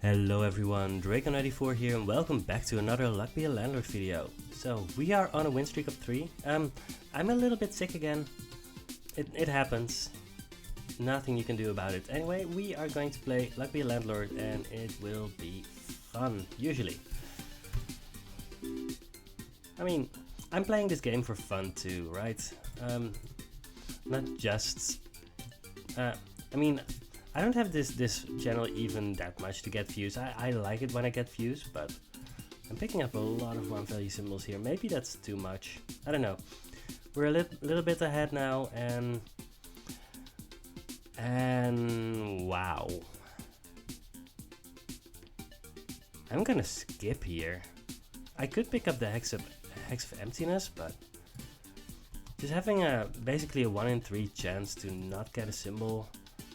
Hello everyone, Draco94 here and welcome back to another Luck Be a Landlord video. So we are on a win streak of 3. I'm a little bit sick again. It happens. Nothing you can do about it. Anyway, we are going to play Luck Be a Landlord and it will be fun, usually. I mean, I'm playing this game for fun too, right? Not just... I don't have this channel even that much to get views. I like it when I get views, but I'm picking up a lot of one value symbols here. Maybe that's too much. I don't know. We're a little bit ahead now, and wow. I'm gonna skip here. I could pick up the Hex of Emptiness, but just having basically a 1 in 3 chance to not get a symbol,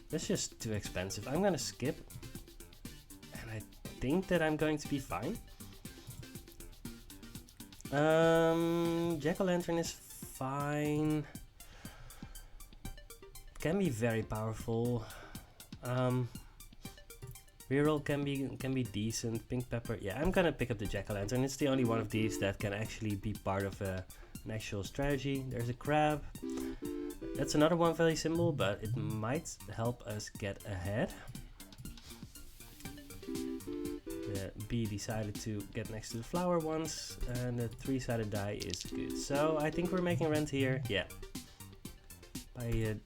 that's just too expensive. I'm gonna skip, and I think that I'm going to be fine. Jack-o'-lantern is fine. Can be very powerful. Reroll can be decent. Pink pepper, yeah, I'm gonna pick up the jack-o'-lantern. It's the only one of these that can actually be part of an actual strategy. There's a crab. That's another one value symbol, but it might help us get ahead. The bee decided to get next to the flower once, and the 3-sided die is good. So I think we're making rent here. Yeah, by an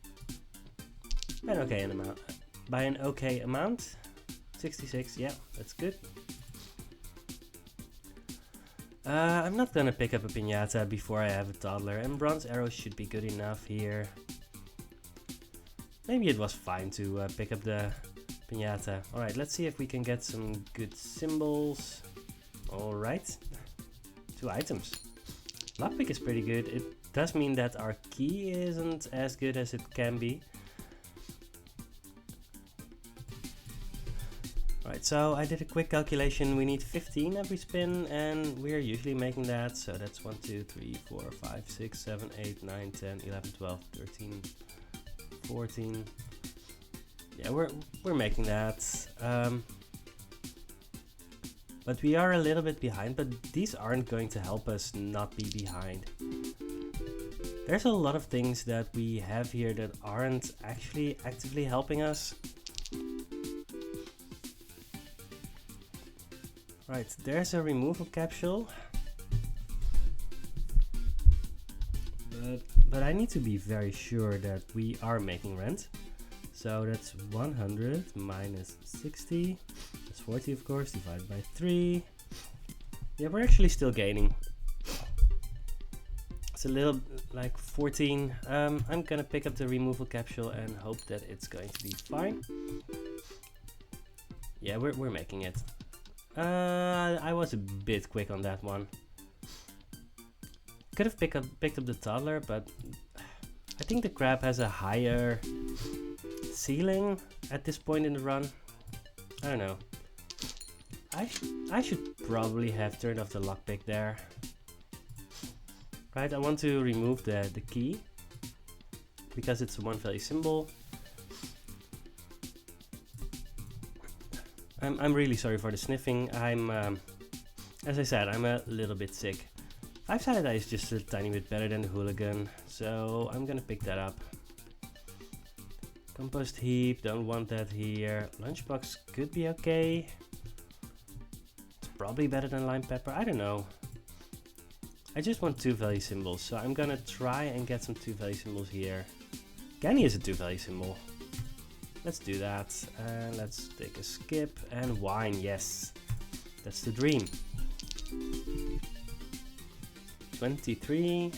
okay amount. 66. Yeah, that's good. I'm not gonna pick up a piñata before I have a toddler, and bronze arrows should be good enough here. Maybe it was fine to pick up the piñata. Alright, let's see if we can get some good symbols. Alright, 2 items. Lockpick is pretty good. It does mean that our key isn't as good as it can be. Alright, so I did a quick calculation. We need 15 every spin, and we're usually making that. So that's 1, 2, 3, 4, 5, 6, 7, 8, 9, 10, 11, 12, 13, 14. Yeah, we're making that. But we are a little bit behind, but these aren't going to help us not be behind. There's a lot of things that we have here that aren't actually actively helping us. Right, there's a removal capsule. But I need to be very sure that we are making rent. So that's 100 minus 60. That's 40, of course, divided by 3. Yeah, we're actually still gaining. It's a little like 14. I'm gonna pick up the removal capsule and hope that it's going to be fine. Yeah, we're making it. I was a bit quick on that one. Could have picked up the toddler, but I think the crab has a higher ceiling at this point in the run. I don't know. I should probably have turned off the lockpick there. Right, I want to remove the key because it's a 1 value symbol. I'm really sorry for the sniffing. As I said, I'm a little bit sick. 5-sided die is just a tiny bit better than the hooligan, so I'm gonna pick that up. Compost heap, don't want that here. Lunchbox could be okay. It's probably better than lime pepper, I don't know. I just want 2 value symbols, so I'm gonna try and get some 2 value symbols here. Ganny is a 2 value symbol. Let's do that, and let's take a skip, and wine, yes, that's the dream. 23,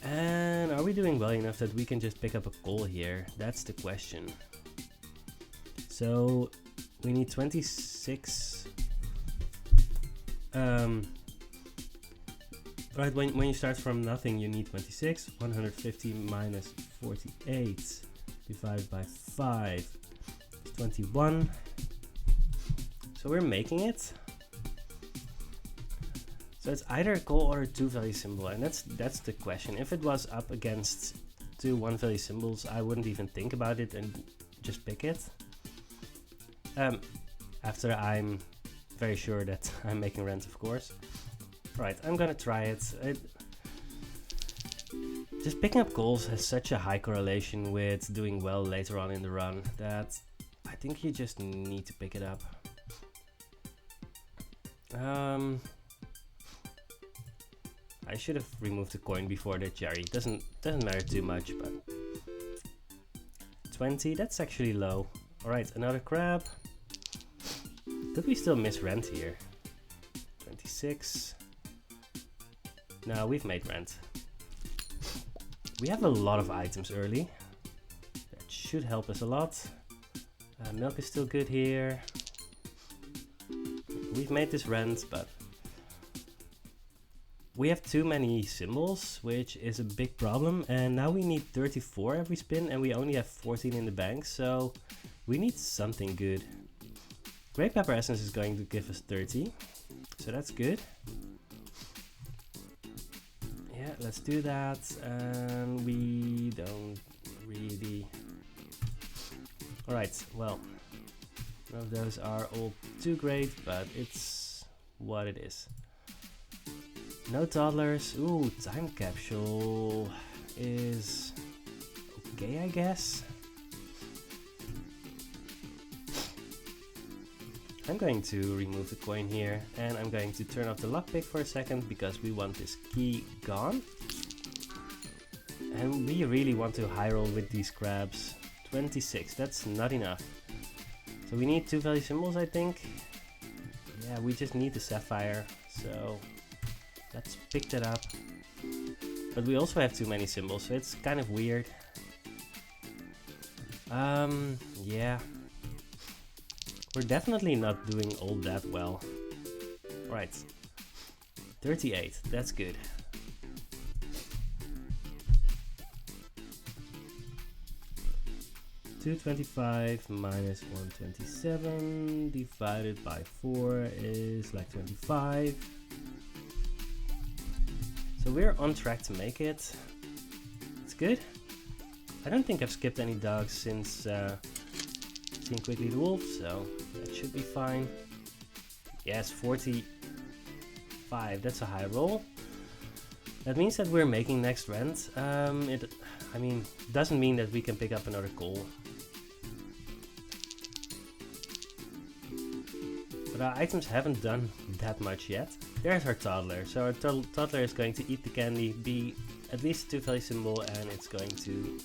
and are we doing well enough that we can just pick up a coal here? That's the question. So we need 26. Right, when you start from nothing, you need 26. 150 minus 48. Divided by 5 is 21. So we're making it. So it's either a coal or a 2 value symbol, and that's the question. If it was up against 2 1 value symbols, I wouldn't even think about it and just pick it. After I'm very sure that I'm making rent, of course. Right, I'm gonna try it. Just picking up goals has such a high correlation with doing well later on in the run that I think you just need to pick it up. I should have removed the coin before the cherry. Doesn't matter too much, but 20, that's actually low. Alright, another crab. Could we still miss rent here? 26. No, we've made rent. We have a lot of items early. That should help us a lot. Milk is still good here. We've made this rent, but we have too many symbols, which is a big problem. And now we need 34 every spin, and we only have 14 in the bank, so we need something good. Grape pepper essence is going to give us 30, so that's good. Yeah, let's do that. And we don't really... Alright, well, none of those are all too great, but it's what it is. No toddlers. Ooh, time capsule is okay, I guess. I'm going to remove the coin here, and I'm going to turn off the lockpick for a second because we want this key gone. And we really want to high roll with these crabs. 26, that's not enough. So we need 2 value symbols, I think. Yeah, we just need the sapphire, so let's pick that up. But we also have too many symbols, so it's kind of weird. Yeah. We're definitely not doing all that well. Right. 38, that's good. $225 minus 127 divided by 4 is like 25. So we're on track to make it. It's good. I don't think I've skipped any dogs since seeing Quickly the Wolf, so that should be fine. Yes, 45, that's a high roll. That means that we're making next rent. I mean, doesn't mean that we can pick up another coal. But our items haven't done that much yet. There's our toddler. So our toddler is going to eat the candy, be at least 2 value symbol, and it's going to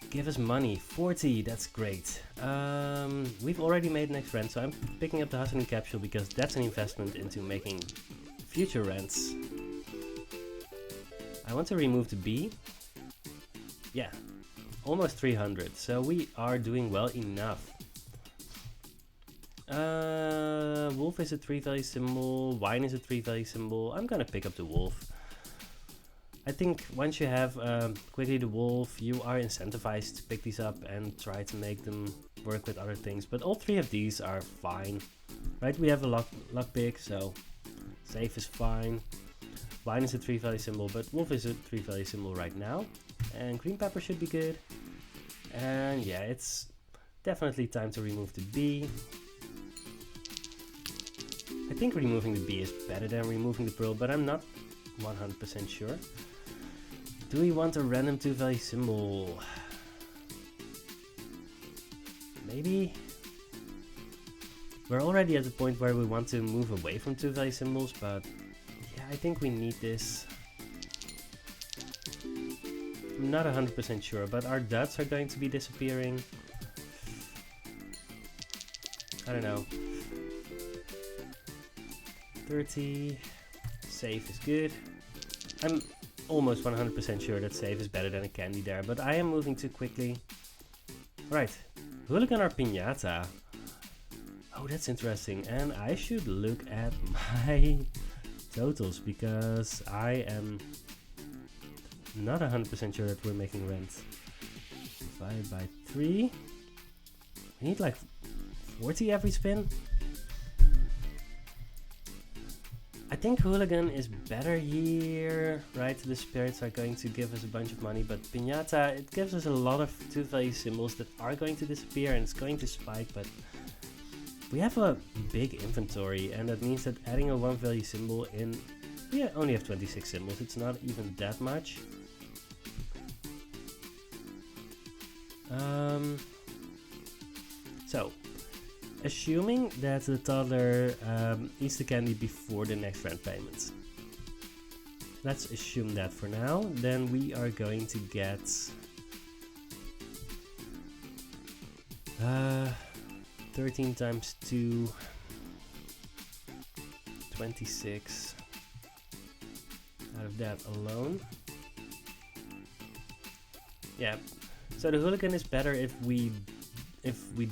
give us money. 40, that's great. We've already made next rent, so I'm picking up the hustling capsule because that's an investment into making future rents. I want to remove the bee. Yeah, almost 300, so we are doing well enough. Wolf is a 3 value symbol, wine is a 3 value symbol. I'm gonna pick up the wolf. I think once you have Quickly the Wolf, you are incentivized to pick these up and try to make them work with other things. But all 3 of these are fine, right? We have a lockpick, so safe is fine. Wine is a 3 value symbol, but wolf is a 3 value symbol right now. And green pepper should be good. And yeah, it's definitely time to remove the bee. I think removing the bee is better than removing the pearl, but I'm not 100% sure. Do we want a random 2 value symbol? Maybe? We're already at the point where we want to move away from 2 value symbols, but yeah, I think we need this. I'm not 100% sure, but our duds are going to be disappearing. I don't know. 30. Safe is good. I'm almost 100% sure that safe is better than a candy there, but I am moving too quickly. Right. Hooligan or Piñata? Oh, that's interesting. And I should look at my totals because I am not 100% sure that we're making rent. Divided by 3. We need like 40 every spin. I think Hooligan is better here, right? The spirits are going to give us a bunch of money, but Piñata, it gives us a lot of 2 value symbols that are going to disappear and it's going to spike, but We have a big inventory, and that means that adding a 1 value symbol in... We only have 26 symbols, it's not even that much. So, assuming that the toddler eats the candy before the next rent payment. Let's assume that for now. Then we are going to get 13 times 2, 26 out of that alone. Yeah, so the hooligan is better if we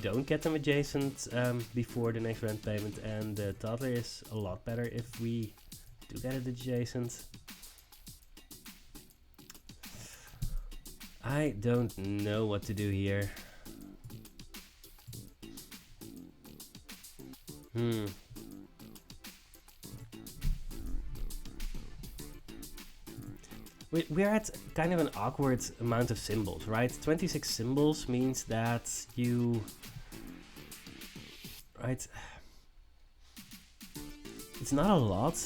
don't get them adjacent before the next rent payment, and the toddler is a lot better if we do get it adjacent. I don't know what to do here. We're at kind of an awkward amount of symbols, right? 26 symbols means that you... Right? It's not a lot,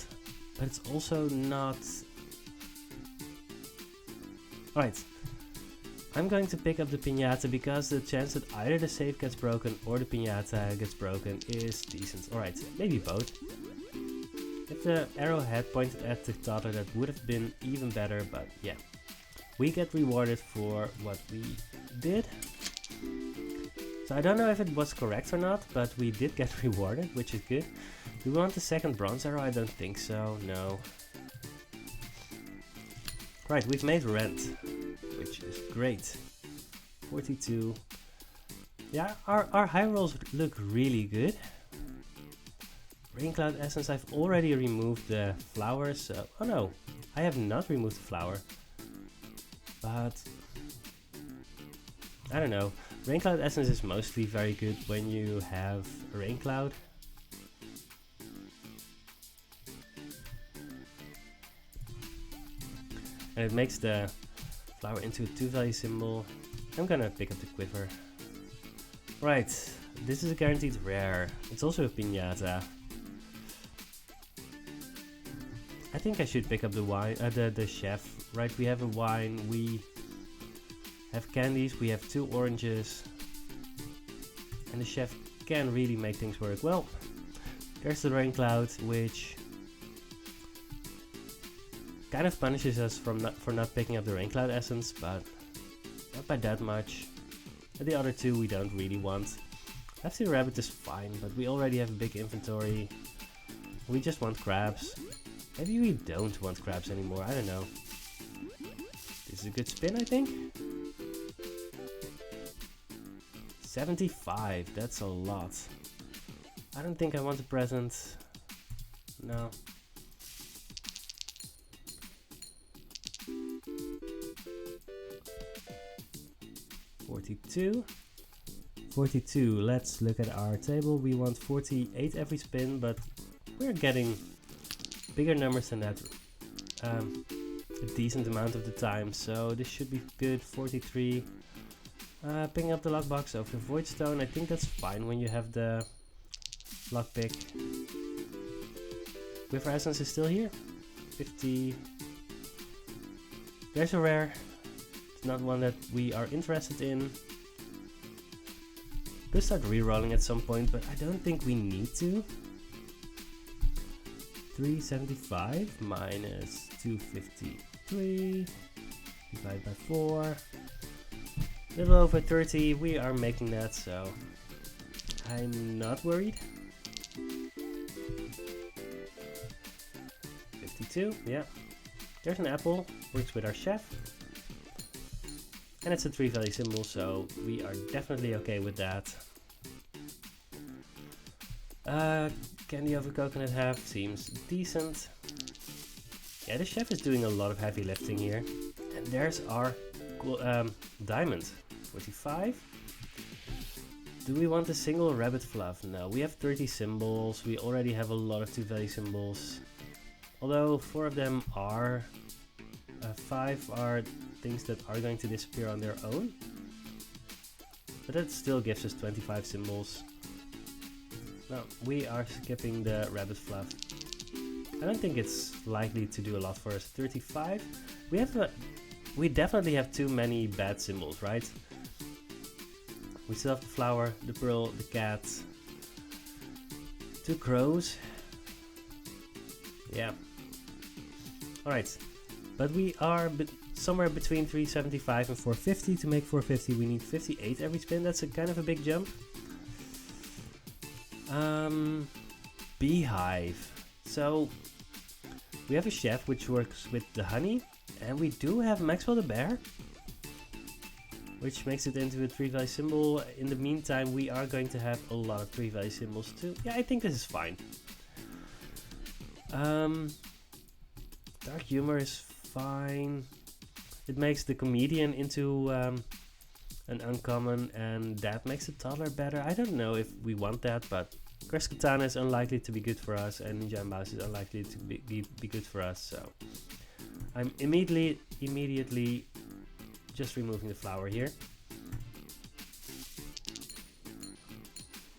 but it's also not... Alright. I'm going to pick up the piñata because the chance that either the safe gets broken or the piñata gets broken is decent. Alright, maybe both. If the arrow had pointed at the toddler, that would have been even better, but yeah. We get rewarded for what we did. So I don't know if it was correct or not, but we did get rewarded, which is good. Do we want the second bronze arrow? I don't think so, no. Right, we've made rent, which is great. 42. Yeah, our high rolls look really good. Rain Cloud Essence, I've already removed the flowers, so... Oh no, I have not removed the flower. But... I don't know. Rain Cloud Essence is mostly very good when you have a rain cloud. And it makes the flower into a 2-value symbol. I'm gonna pick up the quiver. Right, this is a guaranteed rare. It's also a piñata. I think I should pick up the wine, the chef. Right, we have a wine, we have candies, we have 2 oranges. And the chef can really make things work. Well, there's the rain cloud, which kind of punishes us for not picking up the rain cloud essence, but not by that much. And the other 2 we don't really want. Lefty rabbit is fine, but we already have a big inventory. We just want crabs. Maybe we don't want crabs anymore, I don't know. This is a good spin, I think. 75, that's a lot. I don't think I want a present. No. $42. 42, let's look at our table. We want 48 every spin, but we're getting bigger numbers than that a decent amount of the time, so this should be good. 43. Picking up the lockbox of the void stone. I think that's fine when you have the lockpick. Quiver essence is still here. 50. There's a rare. It's not one that we are interested in. Could start rerolling at some point, but I don't think we need to. 375 minus 253 divided by 4. A little over 30. We are making that, so I'm not worried. 52, yeah. There's an apple, works with our chef. And it's a 3-value symbol, so we are definitely okay with that. Candy over coconut half seems decent. Yeah, the chef is doing a lot of heavy lifting here. And there's our diamond. 45. Do we want a single rabbit fluff? No, we have 30 symbols. We already have a lot of 2-value symbols. Although 4 of them are... 5 are things that are going to disappear on their own. But that still gives us 25 symbols. No, we are skipping the rabbit fluff. I don't think it's likely to do a lot for us. 35. We definitely have too many bad symbols, right? We still have the flower, the pearl, the cat, 2 crows. Yeah. Alright. But we are somewhere between 375 and 450. To make 450 we need 58 every spin. That's a kind of a big jump. Beehive. So we have a chef which works with the honey, and we do have Maxwell the bear, which makes it into a 3-value symbol. In the meantime, we are going to have a lot of 3-value symbols too. Yeah, I think this is fine. Dark humor is fine. It makes the comedian into an uncommon, and that makes the toddler better. I don't know if we want that, but Crash Katana is unlikely to be good for us, and Ninja and Mouse is unlikely to be good for us, so I'm immediately just removing the flower here.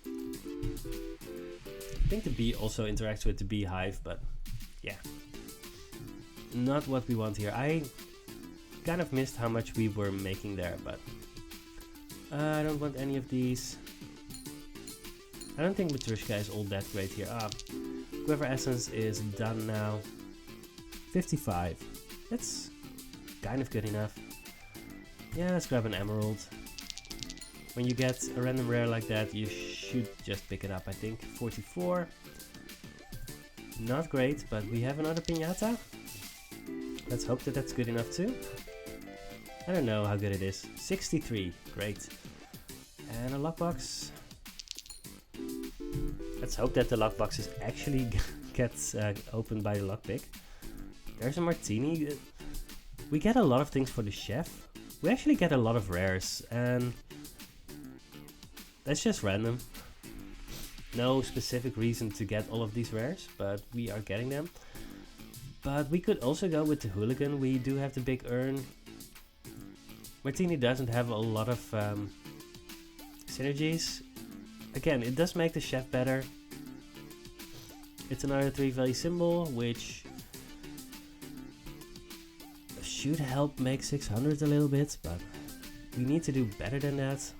I think the bee also interacts with the beehive, but yeah, not what we want here. I kind of missed how much we were making there, but I don't want any of these. I don't think Matrushka is all that great here. Quiver Essence is done now. 55. That's kind of good enough. Yeah, let's grab an emerald. When you get a random rare like that, you should just pick it up, I think. 44. Not great, but we have another piñata. Let's hope that that's good enough too. I don't know how good it is. 63. Great. And a lockbox. Let's hope that the lockboxes actually gets opened by the lockpick. There's a martini. We get a lot of things for the chef. We actually get a lot of rares, and that's just random. No specific reason to get all of these rares, but we are getting them. But we could also go with the hooligan. We do have the big urn. Martini doesn't have a lot of synergies. Again, it does make the chef better. It's another 3-value symbol, which should help make 600 a little bit, but we need to do better than that.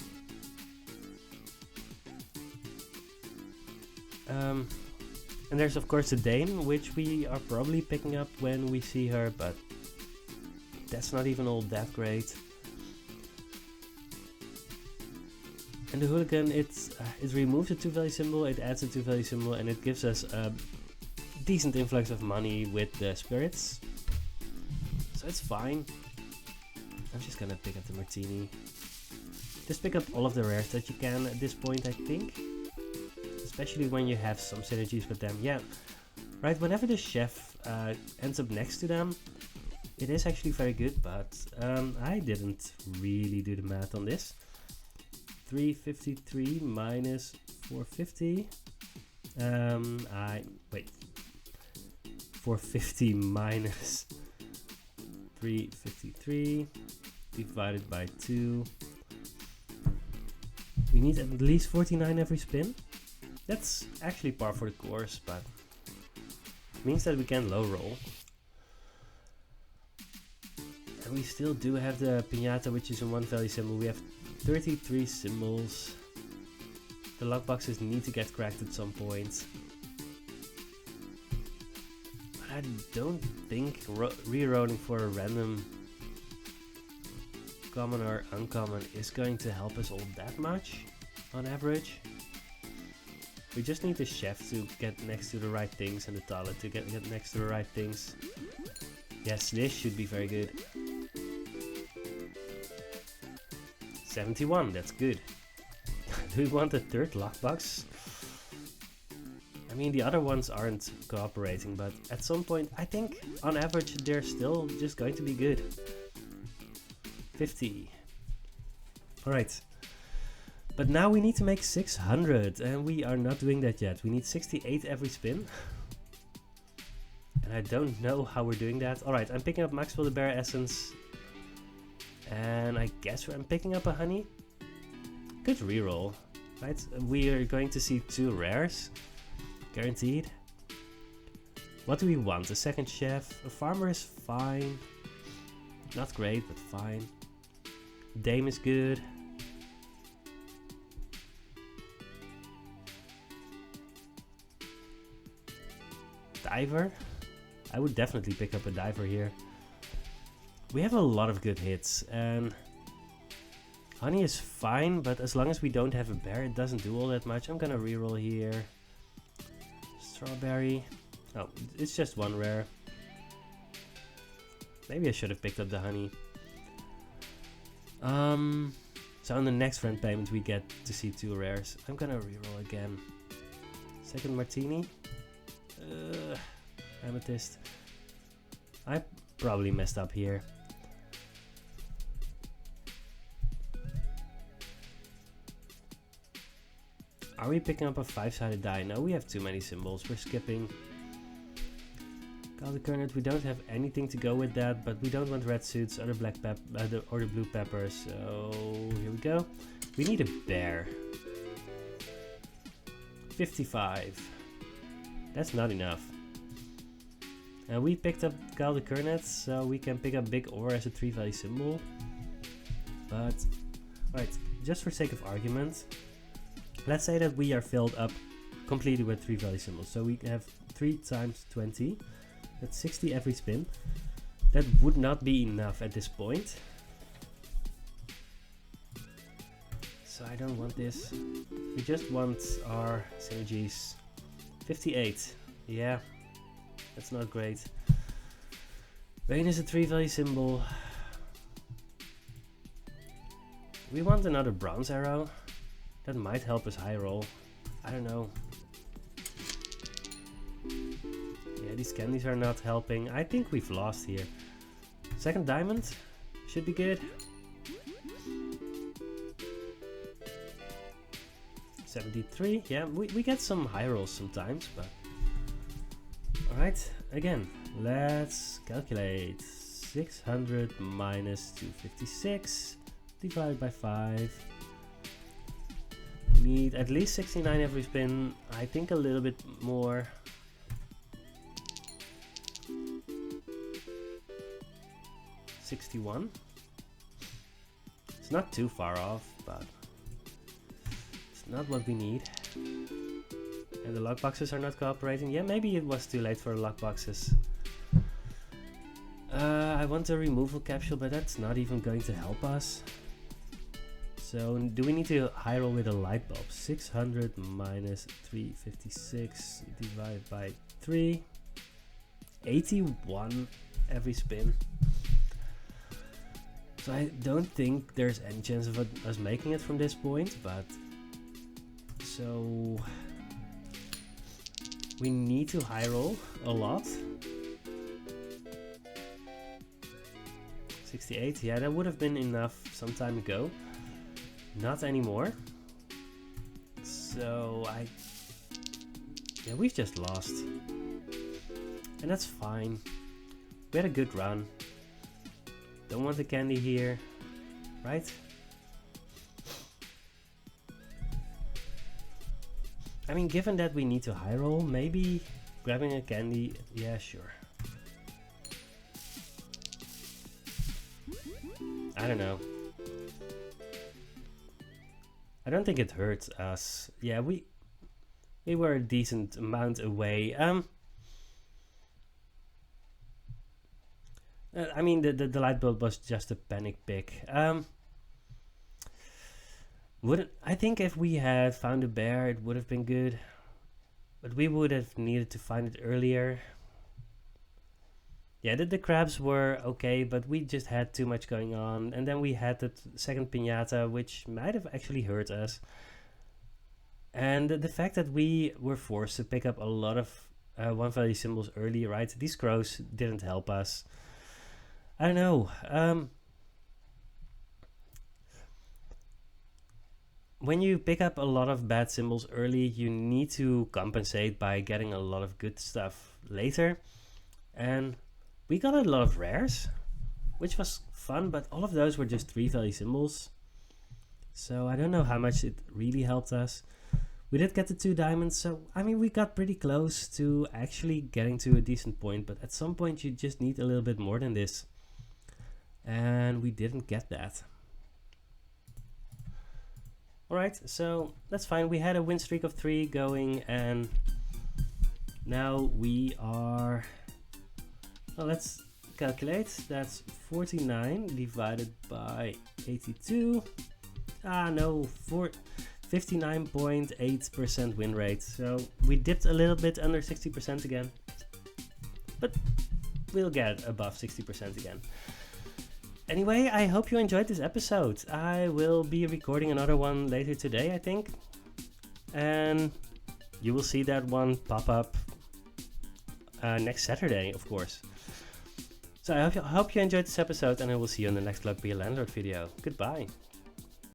And there's of course the Dame, which we are probably picking up when we see her, but that's not even all that great. And the hooligan, it removes a 2-value symbol, it adds a 2-value symbol, and it gives us a decent influx of money with the spirits. So it's fine. I'm just gonna pick up the martini. Just pick up all of the rares that you can at this point, I think. Especially when you have some synergies with them. Yeah, right, whenever the chef ends up next to them, it is actually very good, but I didn't really do the math on this. 353 minus 450. 450 minus 353 divided by 2. We need at least 49 every spin. That's actually par for the course, but means that we can low roll. And we still do have the piñata, which is a 1-value symbol. We have 33 symbols. The lockboxes need to get cracked at some point. But I don't think re-rolling for a random common or uncommon is going to help us all that much on average. We just need the chef to get next to the right things and the toddler to get next to the right things. Yes, this should be very good. 71, that's good. Do we want a third lockbox? I mean, the other ones aren't cooperating, but at some point, I think on average they're still just going to be good. 50. Alright. But now we need to make 600, and we are not doing that yet. We need 68 every spin. And I don't know how we're doing that. Alright, I'm picking up Maxwell the Bear Essence. And I guess I'm picking up a honey. Good reroll. right? We are going to see 2 rares, guaranteed. What do we want? A second chef? A farmer is fine. Not great, but fine. Dame is good. Diver? I would definitely pick up a diver here. We have a lot of good hits, and honey is fine, but as long as we don't have a bear, it doesn't do all that much. I'm gonna reroll here. Strawberry. Oh, it's just 1 rare. Maybe I should have picked up the honey. So on the next friend payment we get to see 2 rares. I'm gonna reroll again. Second martini. Amethyst. I probably messed up here. Are we picking up a 5-sided die? No, we have too many symbols. We're skipping. Golden Current, we don't have anything to go with that, but we don't want red suits or the black or the blue peppers. So here we go. We need a bear. 55. That's not enough. And we picked up Golden Current, so we can pick up big ore as a 3-value symbol. But right, just for sake of argument, let's say that we are filled up completely with 3-value symbols. So we have 3 times 20. That's 60 every spin. That would not be enough at this point. So I don't want this. We just want our synergies. 58. Yeah, that's not great. Rain is a 3-value symbol. We want another bronze arrow. That might help us high roll. I don't know. Yeah, these candies are not helping. I think we've lost here. Second diamond should be good. 73. Yeah, we get some high rolls sometimes, but alright, again, let's calculate. 600 minus 256 divided by 5. Need at least 69 every spin. I think a little bit more. $61. It's not too far off, but it's not what we need. And the lock boxes are not cooperating. Yeah, maybe it was too late for lock boxes. I want a removal capsule, but that's not even going to help us. So do we need to high roll with a light bulb? 600 minus 356 divided by 3. 81 every spin. So I don't think there's any chance of us making it from this point, but so we need to high roll a lot. 68, yeah, that would have been enough some time ago. Not anymore. So yeah, we've just lost. And that's fine. We had a good run. Don't want the candy here, right? I mean, given that we need to high roll, maybe grabbing a candy, yeah, sure. I don't know. I don't think it hurts us. Yeah, we were a decent amount away. I mean, the light bulb was just a panic pick. I think if we had found a bear, it would have been good, but we would have needed to find it earlier. Yeah, the crabs were okay, but we just had too much going on. And then we had the second piñata, which might have actually hurt us. And the fact that we were forced to pick up a lot of 1-value symbols early, right? These crows didn't help us. I don't know. When you pick up a lot of bad symbols early, you need to compensate by getting a lot of good stuff later. And we got a lot of rares, which was fun, but all of those were just 3-value symbols. So I don't know how much it really helped us. We did get the 2 diamonds, so I mean we got pretty close to actually getting to a decent point, but at some point you just need a little bit more than this. And we didn't get that. Alright, so that's fine. We had a win streak of 3 going, and now we are... Well, let's calculate. That's 49 divided by 82. Ah, no, 59.8% win rate. So we dipped a little bit under 60% again, but we'll get above 60% again. Anyway, I hope you enjoyed this episode. I will be recording another one later today, I think. And you will see that one pop up next Saturday, of course. So I hope you enjoyed this episode, and I will see you in the next Luck Be a Landlord video. Goodbye.